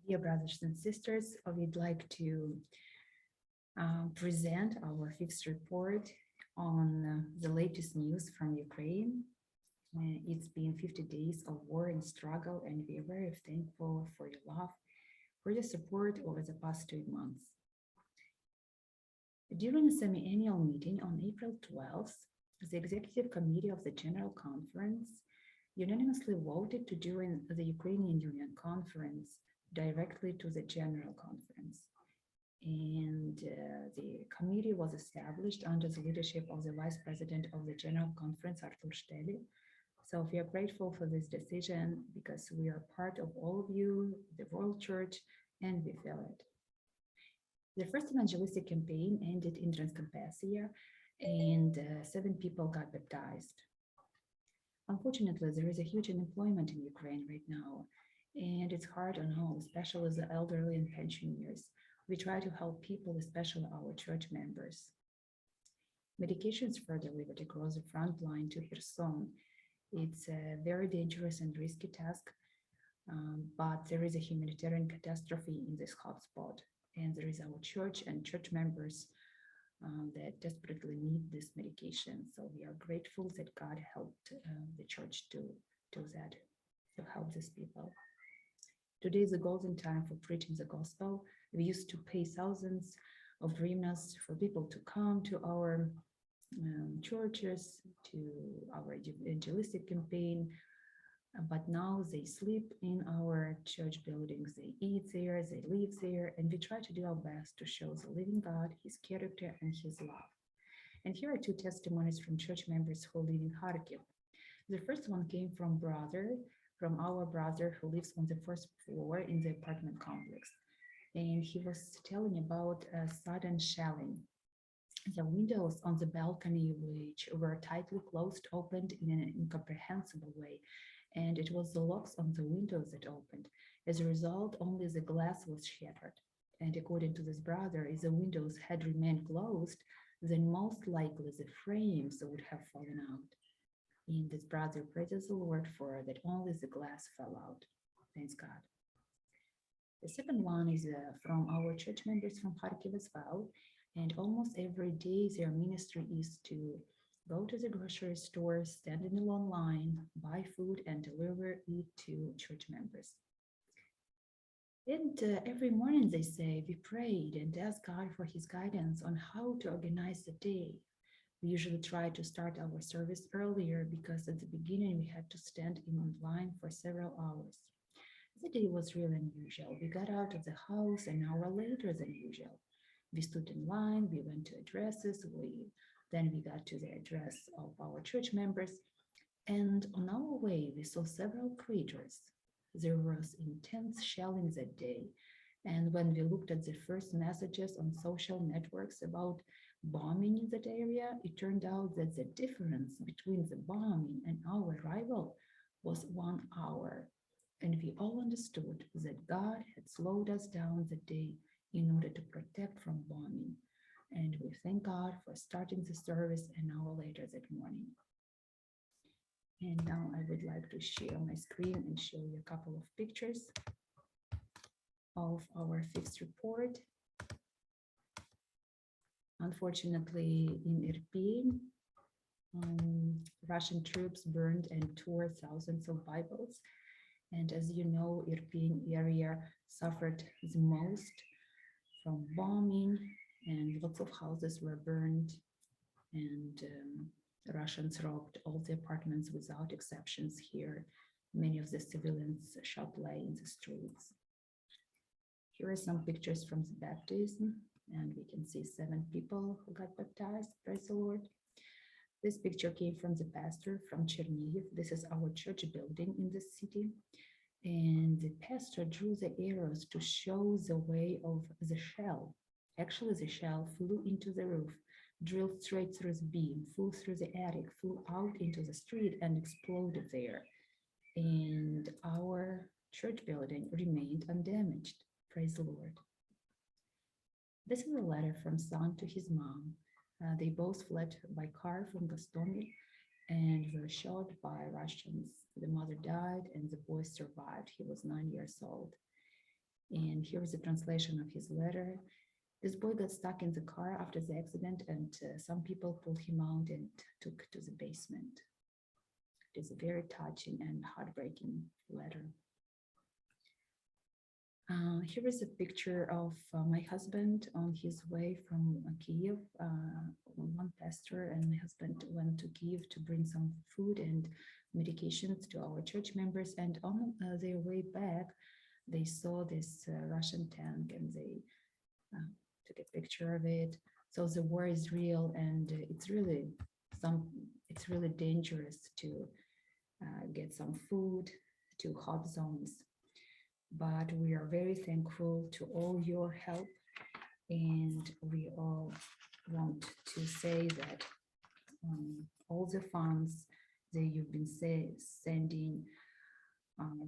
Dear brothers and sisters, we'd like to present our fifth report on the latest news from Ukraine. It's been 50 days of war and struggle, and we are very thankful for your love, for your support over the past 2 months. During a semi-annual meeting on April 12th, the Executive Committee of the General Conference unanimously voted to join the Ukrainian Union Conference directly to the General Conference. And the committee was established under the leadership of the Vice President of the General Conference, Artur Shteli. So we are grateful for this decision because we are part of all of you, the World Church, and we feel it. The first evangelistic campaign ended in Transcarpathia, and 7 people got baptized. Unfortunately, there is a huge unemployment in Ukraine right now, and it's hard on all, especially the elderly and pensioners. We try to help people, especially our church members. Medications are delivered across the front line to Kherson. It's a very dangerous and risky task, but there is a humanitarian catastrophe in this hotspot, and there is our church and church members that desperately need this medication. So we are grateful that God helped the church to do that, to help these people. Today is a golden time for preaching the gospel. We used to pay thousands of hryvnias for people to come to our churches, to our evangelistic campaign, but now they sleep in our church buildings, they eat there, they live there, and we try to do our best to show the living God, his character, and his love. And here are 2 testimonies from church members who live in Kharkiv. The first one came from our brother who lives on the 1st floor in the apartment complex. And he was telling about a sudden shelling. The windows on the balcony, which were tightly closed, opened in an incomprehensible way. And it was the locks on the windows that opened. As a result, only the glass was shattered. And according to this brother, if the windows had remained closed, then most likely the frames would have fallen out. And this brother praises the Lord for that only the glass fell out. Thanks God. The second one is from our church members from Kharkiv as well. And almost every day their ministry is to go to the grocery store, stand in a long line, buy food, and deliver it to church members. And every morning they say, we prayed and asked God for his guidance on how to organize the day. We usually try to start our service earlier because at the beginning we had to stand in line for several hours. The day was really unusual. We got out of the house an hour later than usual. We stood in line, we went to addresses, then we got to the address of our church members, and on our way we saw several craters. There was intense shelling that day, and when we looked at the first messages on social networks about bombing in that area, it turned out that the difference between the bombing and our arrival was 1 hour. And we all understood that God had slowed us down that day in order to protect from bombing. And we thank God for starting the service an hour later that morning. And now I would like to share my screen and show you a couple of pictures of our fifth report. Unfortunately, in Irpin, Russian troops burned and tore thousands of Bibles. And as you know, Irpin area suffered the most from bombing, and lots of houses were burned, and the Russians robbed all the apartments without exceptions here. Many of the civilians shall lay in the streets. Here are some pictures from the baptism, and we can see 7 people who got baptized. Praise the Lord. This picture came from the pastor from Chernihiv. This is our church building in the city. And the pastor drew the arrows to show the way of the shell. Actually, the shell flew into the roof, drilled straight through the beam, flew through the attic, flew out into the street, and exploded there. And our church building remained undamaged. Praise the Lord. This is a letter from son to his mom. They both fled by car from Gostomel and were shot by Russians. The mother died and the boy survived. He was 9 years old. And here is a translation of his letter. This boy got stuck in the car after the accident, and some people pulled him out and took to the basement. It is a very touching and heartbreaking letter. Here is a picture of my husband on his way from Kiev. One pastor and my husband went to Kiev to bring some food and medications to our church members. And on their way back, they saw this Russian tank, and they took a picture of it. So the war is real, and it's really dangerous to get some food to hot zones. But we are very thankful to all your help, and we all want to say that all the funds that you've been sending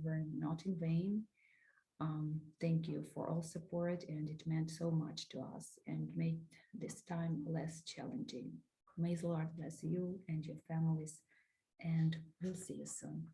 were not in vain. Thank you for all support, and it meant so much to us and made this time less challenging. May the Lord bless you and your families, and we'll see you soon.